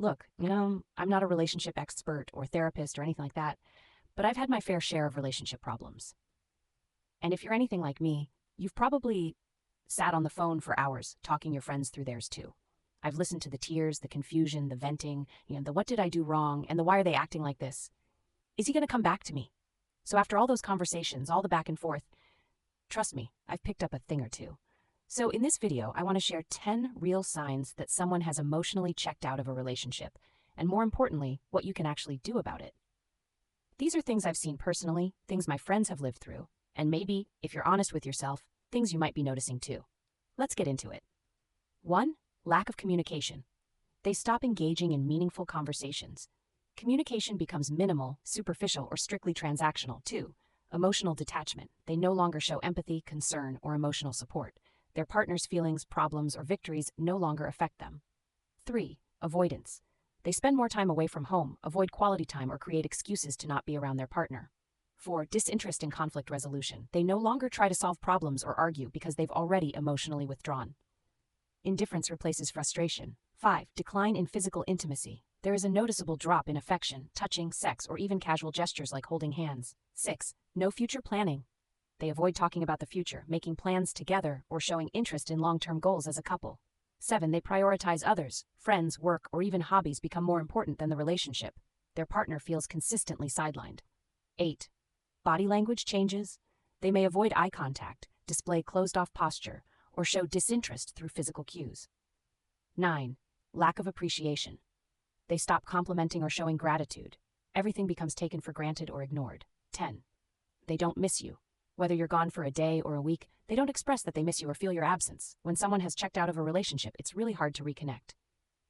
Look, I'm not a relationship expert or therapist or anything like that, but I've had my fair share of relationship problems. And if you're anything like me, you've probably sat on the phone for hours talking your friends through theirs too. I've listened to the tears, the confusion, the venting, the what did I do wrong, and the why are they acting like this? Is he going to come back to me? So after all those conversations, all the back and forth, trust me, I've picked up a thing or two. So in this video, I want to share 10 real signs that someone has emotionally checked out of a relationship, and more importantly, what you can actually do about it. These are things I've seen personally, things my friends have lived through, and maybe, if you're honest with yourself, things you might be noticing too. Let's get into it. 1. Lack of communication. They stop engaging in meaningful conversations. Communication becomes minimal, superficial, or strictly transactional. 2. Emotional detachment. They no longer show empathy, concern, or emotional support. Their partner's feelings, problems, or victories no longer affect them. 3. Avoidance. They spend more time away from home, avoid quality time, or create excuses to not be around their partner. 4. Disinterest in conflict resolution. They no longer try to solve problems or argue because they've already emotionally withdrawn. Indifference replaces frustration. 5. Decline in physical intimacy. There is a noticeable drop in affection, touching, sex, or even casual gestures like holding hands. 6. No future planning. They avoid talking about the future, making plans together, or showing interest in long-term goals as a couple. 7. They prioritize others. Friends, work, or even hobbies become more important than the relationship. Their partner feels consistently sidelined. 8. Body language changes. They may avoid eye contact, display closed-off posture, or show disinterest through physical cues. 9. Lack of appreciation. They stop complimenting or showing gratitude. Everything becomes taken for granted or ignored. 10. They don't miss you. Whether you're gone for a day or a week, they don't express that they miss you or feel your absence. When someone has checked out of a relationship, it's really hard to reconnect.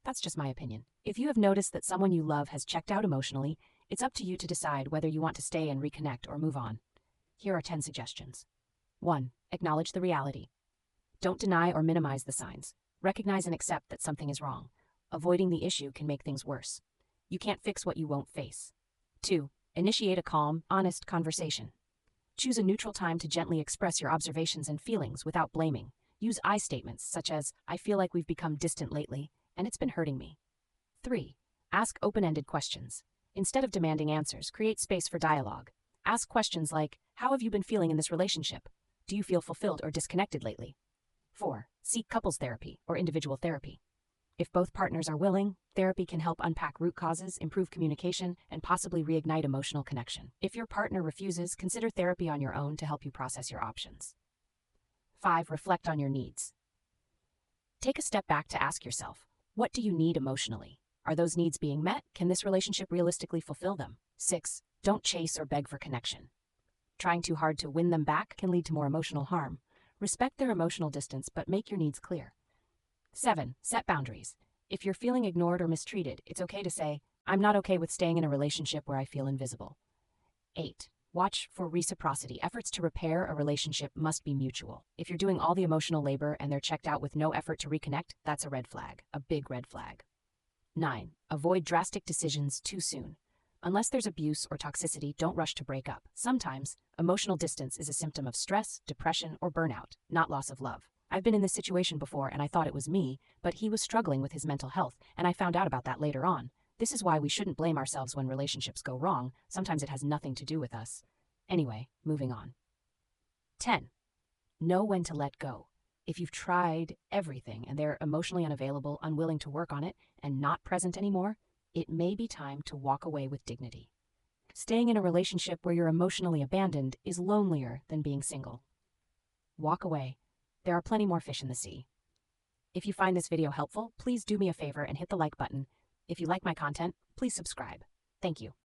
That's just my opinion. If you have noticed that someone you love has checked out emotionally, it's up to you to decide whether you want to stay and reconnect or move on. Here are 10 suggestions. 1. Acknowledge the reality. Don't deny or minimize the signs. Recognize and accept that something is wrong. Avoiding the issue can make things worse. You can't fix what you won't face. 2. Initiate a calm, honest conversation. Choose a neutral time to gently express your observations and feelings without blaming. Use I statements such as, I feel like we've become distant lately, and it's been hurting me. 3. Ask open-ended questions. Instead of demanding answers, create space for dialogue. Ask questions like, how have you been feeling in this relationship? Do you feel fulfilled or disconnected lately? 4. Seek couples therapy or individual therapy. If both partners are willing, therapy can help unpack root causes, improve communication, and possibly reignite emotional connection. If your partner refuses, consider therapy on your own to help you process your options. 5. Reflect on your needs. Take a step back to ask yourself, what do you need emotionally? Are those needs being met? Can this relationship realistically fulfill them? 6. Don't chase or beg for connection. Trying too hard to win them back can lead to more emotional harm. Respect their emotional distance, but make your needs clear. 7. Set boundaries. If you're feeling ignored or mistreated, it's okay to say, I'm not okay with staying in a relationship where I feel invisible. 8. Watch for reciprocity. Efforts to repair a relationship must be mutual. If you're doing all the emotional labor and they're checked out with no effort to reconnect, that's a red flag, a big red flag. 9. Avoid drastic decisions too soon. Unless there's abuse or toxicity, don't rush to break up. Sometimes, emotional distance is a symptom of stress, depression, or burnout, not loss of love. I've been in this situation before and I thought it was me, but he was struggling with his mental health, and I found out about that later on. This is why we shouldn't blame ourselves when relationships go wrong. Sometimes it has nothing to do with us. Anyway, moving on. 10. Know when to let go. If you've tried everything and they're emotionally unavailable, unwilling to work on it, and not present anymore, it may be time to walk away with dignity. Staying in a relationship where you're emotionally abandoned is lonelier than being single. Walk away. There are plenty more fish in the sea. If you find this video helpful, please do me a favor and hit the like button. If you like my content, please subscribe. Thank you.